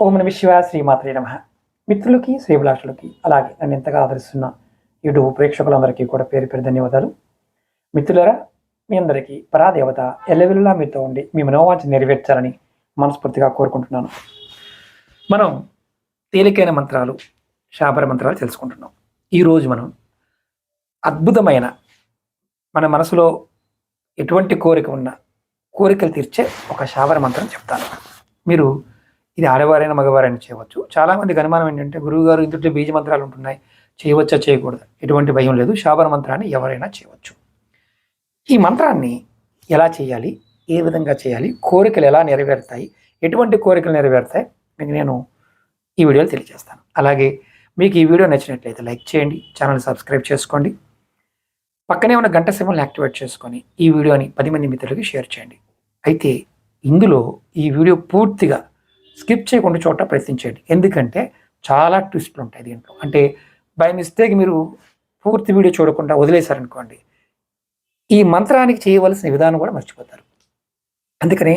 ఓం నమ శివాయ, శ్రీమాత్రే నమః. మిత్రులకి, శ్రీభిలాషులకి, అలాగే నన్ను ఎంతగా ఆదరిస్తున్న యూట్యూబ్ ప్రేక్షకులందరికీ కూడా పేరు పేరు ధన్యవాదాలు. మిత్రులారా, మీ అందరికీ పరాదేవత ఎల్లవెల్లా మీతో ఉండి మీ మనోవాంఛ నెరవేర్చాలని మనస్ఫూర్తిగా కోరుకుంటున్నాను. మనం తేలికైన మంత్రాలు, శాబర మంత్రాలు తెలుసుకుంటున్నాం. ఈరోజు మనం అద్భుతమైన, మన మనసులో ఎటువంటి కోరిక ఉన్నా కోరికలు తీర్చే ఒక శాబర మంత్రం చెప్తాను. మీరు ఇది ఆడవారైనా మగవారైనా చేయవచ్చు. చాలామందికి అనుమానం ఏంటంటే, గురువుగారు ఇందులో బీజ మంత్రాలు ఉంటున్నాయి, చేయవచ్చా చేయకూడదు? ఎటువంటి భయం లేదు. శాబర మంత్రాన్ని ఎవరైనా చేయవచ్చు. ఈ మంత్రాన్ని ఎలా చేయాలి, ఏ విధంగా చేయాలి, కోరికలు ఎలా నెరవేరుతాయి, ఎటువంటి కోరికలు నెరవేరుతాయి మీకు నేను ఈ వీడియోలో తెలియజేస్తాను. అలాగే మీకు ఈ వీడియో నచ్చినట్లయితే లైక్ చేయండి, ఛానల్ సబ్స్క్రైబ్ చేసుకోండి, పక్కనే ఉన్న గంట సింబల్ని యాక్టివేట్ చేసుకొని ఈ వీడియోని 10 మంది మిత్రులకి షేర్ చేయండి. అయితే ఇందులో ఈ వీడియో పూర్తిగా స్కిప్ చేయకుండా చోట ప్రయత్నించండి. ఎందుకంటే చాలా ట్విస్ట్లు ఉంటాయి దీంట్లో. అంటే బై మిస్టేక్ మీరు పూర్తి వీడియో చూడకుండా వదిలేశారనుకోండి, ఈ మంత్రానికి చేయవలసిన విధానం కూడా మర్చిపోతారు. అందుకని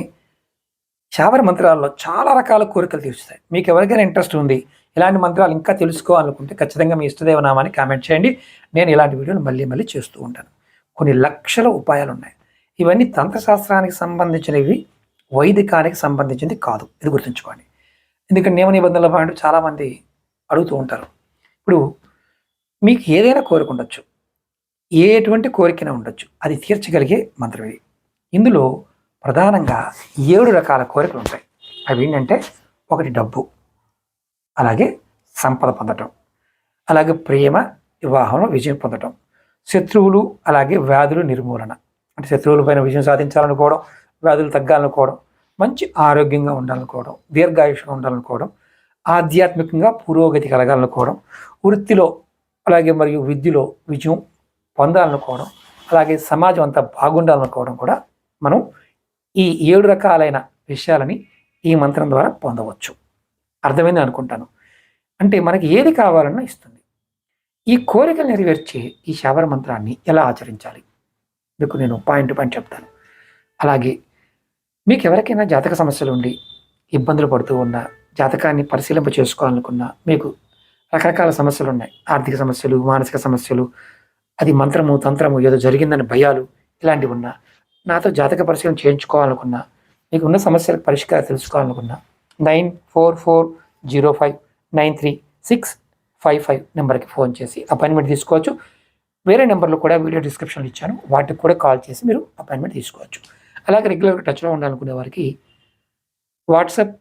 శాబర మంత్రాల్లో చాలా రకాల కోరికలు తీరుస్తాయి. మీకు ఎవరికైనా ఇంట్రెస్ట్ ఉంది, ఇలాంటి మంత్రాలు ఇంకా తెలుసుకోవాలనుకుంటే ఖచ్చితంగా మీ ఇష్టదేవ నామాన్ని కామెంట్ చేయండి. నేను ఇలాంటి వీడియోలు మళ్ళీ మళ్ళీ చేస్తూ ఉంటాను. కొన్ని లక్షల ఉపాయాలు ఉన్నాయి. ఇవన్నీ తంత్రశాస్త్రానికి సంబంధించినవి, వైదికానికి సంబంధించింది కాదు. ఇది గుర్తుంచుకోండి. ఎందుకంటే నియమ నిబంధనల పాటు చాలామంది అడుగుతూ ఉంటారు. ఇప్పుడు మీకు ఏదైనా కోరిక ఉండొచ్చు, ఎటువంటి కోరికైనా ఉండొచ్చు, అది తీర్చగలిగే మంత్రం ఇది. ఇందులో ప్రధానంగా 7 రకాల కోరికలు ఉంటాయి. అవి ఏంటంటే, ఒకటి డబ్బు, అలాగే సంపద పొందటం, అలాగే ప్రేమ, వివాహంలో విజయం పొందటం, శత్రువులు, అలాగే వ్యాధులు నిర్మూలన, అంటే శత్రువుల పైన విజయం సాధించాలనుకోవడం, వ్యాధులు తగ్గాలనుకోవడం, మంచి ఆరోగ్యంగా ఉండాలనుకోవడం, దీర్ఘాయుషంగా ఉండాలనుకోవడం, ఆధ్యాత్మికంగా పురోగతి కలగాలనుకోవడం, వృత్తిలో అలాగే మరియు విద్యలో విజయం పొందాలనుకోవడం, అలాగే సమాజం అంతా బాగుండాలనుకోవడం కూడా మనం ఈ 7 రకాలైన విషయాలని ఈ మంత్రం ద్వారా పొందవచ్చు. అర్థమైంది అనుకుంటాను. అంటే మనకి ఏది కావాలన్నా ఇస్తుంది. ఈ కోరికలు నెరవేర్చే ఈ శాబర మంత్రాన్ని ఎలా ఆచరించాలి మీకు నేను పాయింట్ టు పాయింట్ చెప్తాను. అలాగే మీకు ఎవరికైనా జాతక సమస్యలు ఉండి ఇబ్బందులు పడుతూ ఉన్నా, జాతకాన్ని పరిశీలింప చేసుకోవాలనుకున్నా, మీకు రకరకాల సమస్యలు ఉన్నాయి, ఆర్థిక సమస్యలు, మానసిక సమస్యలు, అది మంత్రము తంత్రము ఏదో జరిగిందని భయాలు, ఇలాంటివి ఉన్నా, నాతో జాతక పరిశీలన చేయించుకోవాలనుకున్నా, మీకు ఉన్న సమస్యలకు పరిష్కారం తెలుసుకోవాలనుకున్నా 9445059365 నెంబర్కి ఫోన్ చేసి అపాయింట్మెంట్ తీసుకోవచ్చు. వేరే నెంబర్లు కూడా వీడియో డిస్క్రిప్షన్లో ఇచ్చాను, వాటికి కూడా కాల్ చేసి మీరు అపాయింట్మెంట్ తీసుకోవచ్చు. అలాగే రెగ్యులర్గా టచ్లో ఉండాలనుకునే వారికి వాట్సాప్,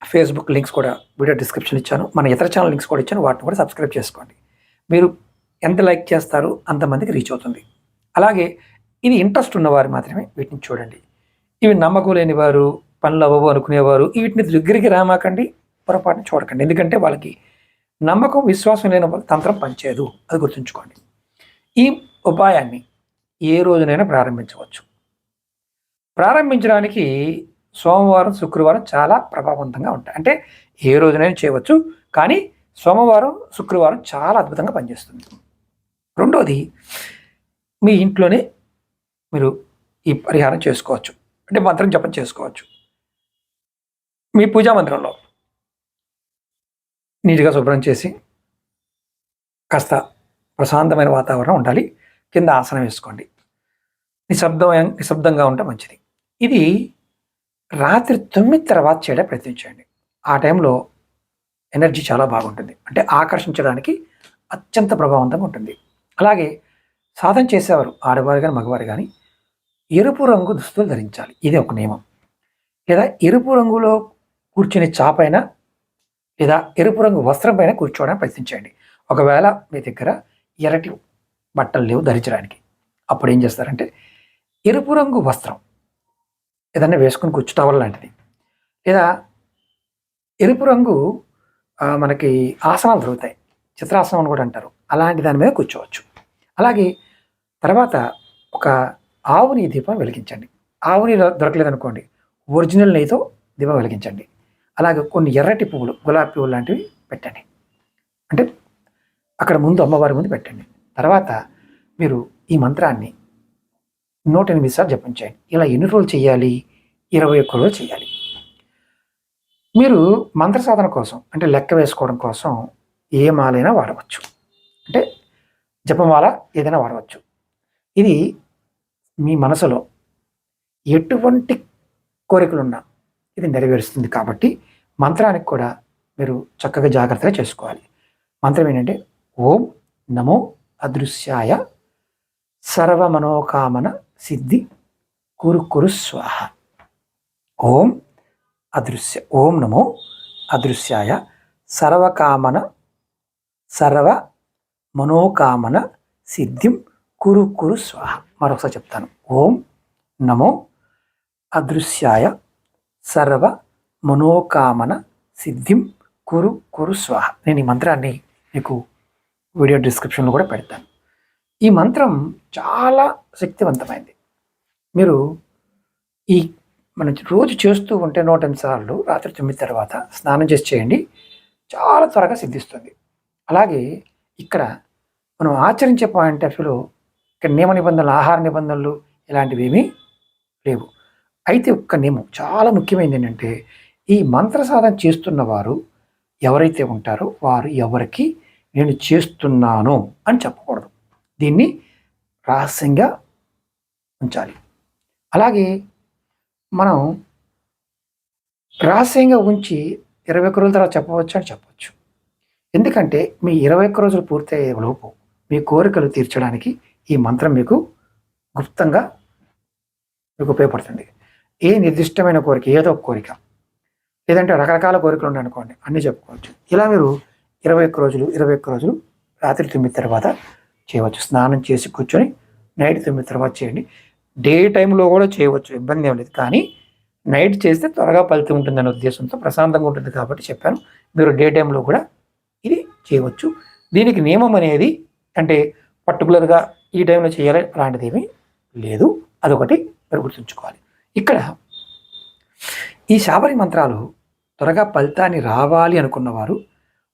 ఫేస్బుక్ లింక్స్ కూడా వీడియో డిస్క్రిప్షన్ ఇచ్చాను, మన ఇతర ఛానల్ లింక్స్ కూడా ఇచ్చాను, వాటిని కూడా సబ్స్క్రైబ్ చేసుకోండి. మీరు ఎంత లైక్ చేస్తారో అంతమందికి రీచ్ అవుతుంది. అలాగే ఇది ఇంట్రెస్ట్ ఉన్నవారు మాత్రమే వీటిని చూడండి. ఇవి నమ్మకం లేని వారు, పనులు అవ్వవు అనుకునేవారు వీటిని దగ్గరికి రామాకండి, పొరపాటున చూడకండి. ఎందుకంటే వాళ్ళకి నమ్మకం, విశ్వాసం లేని తంత్రం పనిచేయదు, అది గుర్తుంచుకోండి. ఈ ఉపాయాన్ని ఏ రోజునైనా ప్రారంభించవచ్చు. ప్రారంభించడానికి సోమవారం, శుక్రవారం చాలా ప్రభావవంతంగా ఉంటాయి. అంటే ఏ రోజునైనా చేయవచ్చు, కానీ సోమవారం, శుక్రవారం చాలా అద్భుతంగా పనిచేస్తుంది. రెండోది, మీ ఇంట్లోనే మీరు ఈ పరిహారం చేసుకోవచ్చు, అంటే మంత్రం జపం చేసుకోవచ్చు. మీ పూజా మందిరంలో నీట్గా శుభ్రం చేసి కాస్త ప్రశాంతమైన వాతావరణం ఉండాలి. కింద ఆసనం వేసుకోండి. నిశ్శబ్దంగా ఉంటే మంచిది. ఇది రాత్రి 9 తర్వాత చేయడం ప్రయత్నించండి. ఆ టైంలో ఎనర్జీ చాలా బాగుంటుంది, అంటే ఆకర్షించడానికి అత్యంత ప్రభావవంతంగా ఉంటుంది. అలాగే సాధన చేసేవారు, ఆడవారు కానీ మగవారు కానీ, ఎరుపు రంగు దుస్తులు ధరించాలి. ఇది ఒక నియమం. లేదా ఎరుపు రంగులో కూర్చునే చాపైన లేదా ఎరుపు రంగు వస్త్రం పైన కూర్చోవడానికి ప్రయత్నించండి. ఒకవేళ మీ దగ్గర ఎర్రటి బట్టలు లేవు ధరించడానికి, అప్పుడు ఏం చేస్తారంటే ఎరుపు రంగు వస్త్రం ఏదన్నా వేసుకొని కూర్చుటవల్ లాంటిది, లేదా ఎరుపు రంగు మనకి ఆసనాలు దొరుకుతాయి, చిత్రాసనం అని కూడా అంటారు, అలాంటి దాని మీద కూర్చోవచ్చు. అలాగే తర్వాత ఒక ఆవుని దీపం వెలిగించండి. ఆవుని దొరకలేదనుకోండి, ఒరిజినల్ నెయ్యితో దీపం వెలిగించండి. అలాగే కొన్ని ఎర్రటి పువ్వులు, గులాబీ పువ్వులు లాంటివి పెట్టండి. అంటే అక్కడ ముందు అమ్మవారి ముందు పెట్టండి. తర్వాత మీరు ఈ మంత్రాన్ని 108 సార్లు జపం చేయండి. ఇలా ఎన్ని రోజులు చేయాలి? 21 రోజులు చేయాలి. మీరు మంత్ర సాధన కోసం అంటే లెక్క వేసుకోవడం కోసం ఏ మాలైనా వాడవచ్చు. అంటే జపమాల ఏదైనా వాడవచ్చు. ఇది మీ మనసులో ఎటువంటి కోరికలున్నా ఇది నెరవేరుస్తుంది కాబట్టి మంత్రానికి కూడా మీరు చక్కగా జాగ్రత్తగా చేసుకోవాలి. మంత్రం ఏంటంటే ఓం నమో అదృశ్యాయ సర్వమనోకామన సిద్ధి కురు కురు స్వాహ. ఓం నమో అదృశ్యాయ సర్వ మనోకామన సిద్ధిం కురు కురు స్వాహ. మరొకసారి చెప్తాను. ఓం నమో అదృశ్యాయ సర్వ మనోకామన సిద్ధిం కురు కురు స్వాహ. నేను ఈ మంత్రాన్ని మీకు వీడియో డిస్క్రిప్షన్లో కూడా పెడతాను. ఈ మంత్రం చాలా శక్తివంతమైంది. మీరు మనం రోజు చేస్తూ ఉంటే 108 సార్లు రాత్రి 9 తర్వాత స్నానం చేసి చేయండి, చాలా త్వరగా సిద్ధిస్తుంది. అలాగే ఇక్కడ మనం ఆచరించే పాయింట్ ఆఫ్ వ్యూలో ఇక్కడ నియమ నిబంధనలు, ఆహార నిబంధనలు ఇలాంటివి ఏమీ లేవు. అయితే ఒక్క నియమం చాలా ముఖ్యమైనది ఏంటంటే ఈ మంత్ర సాధన చేస్తున్న వారు ఎవరైతే ఉంటారో వారు ఎవరికి నేను చేస్తున్నాను అని చెప్పకూడదు. దీన్ని రహస్యంగా ఉంచాలి. అలాగే మనం రహస్యంగా ఉంచి 21 రోజుల తర్వాత చెప్పవచ్చు అని చెప్పవచ్చు. ఎందుకంటే మీ 21 రోజులు పూర్తయ్యే లోపు మీ కోరికలు తీర్చడానికి ఈ మంత్రం మీకు గుప్తంగా మీకు ఉపయోగపడుతుంది. ఏ నిర్దిష్టమైన కోరిక, ఏదో ఒక కోరిక, లేదంటే రకరకాల కోరికలు ఉన్నాయనుకోండి, అన్నీ చెప్పుకోవచ్చు. ఇలా మీరు 21 రోజులు రాత్రి 9 తర్వాత చేయవచ్చు. స్నానం చేసి కూర్చొని నైట్ 9 తర్వాత చేయండి. డే టైంలో కూడా చేయవచ్చు, ఇబ్బంది ఏం లేదు. కానీ నైట్ చేస్తే త్వరగా ఫలితం ఉంటుందనే ఉద్దేశంతో ప్రశాంతంగా ఉంటుంది కాబట్టి చెప్పాను. మీరు డే టైంలో కూడా ఇది చేయవచ్చు. దీనికి నియమం అనేది అంటే పర్టికులర్గా ఈ టైంలో చేయాలి అలాంటిది ఏమీ లేదు. అదొకటి మీరు గుర్తుంచుకోవాలి. ఇక్కడ ఈ శాబరి మంత్రాలు త్వరగా ఫలితాన్ని రావాలి అనుకున్నవారు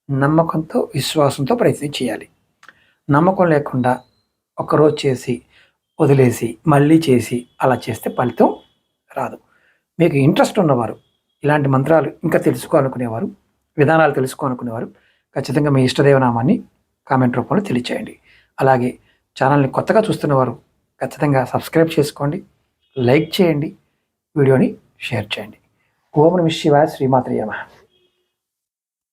నమ్మకంతో, విశ్వాసంతో ప్రయత్నం చేయాలి. నమ్మకం లేకుండా ఒకరోజు చేసి వదిలేసి మళ్ళీ చేసి అలా చేస్తే ఫలితం రాదు. మీకు ఇంట్రెస్ట్ ఉన్నవారు, ఇలాంటి మంత్రాలు ఇంకా తెలుసుకోవాలనుకునేవారు, విధానాలు తెలుసుకోవాలనుకునేవారు ఖచ్చితంగా మీ ఇష్టదేవనామాన్ని కామెంట్ రూపంలో తెలియచేయండి. అలాగే ఛానల్ని కొత్తగా చూస్తున్నవారు ఖచ్చితంగా సబ్స్క్రైబ్ చేసుకోండి, లైక్ చేయండి, వీడియోని షేర్ చేయండి. ఓం నమః శివాయ. శ్రీమాత్రే నమః.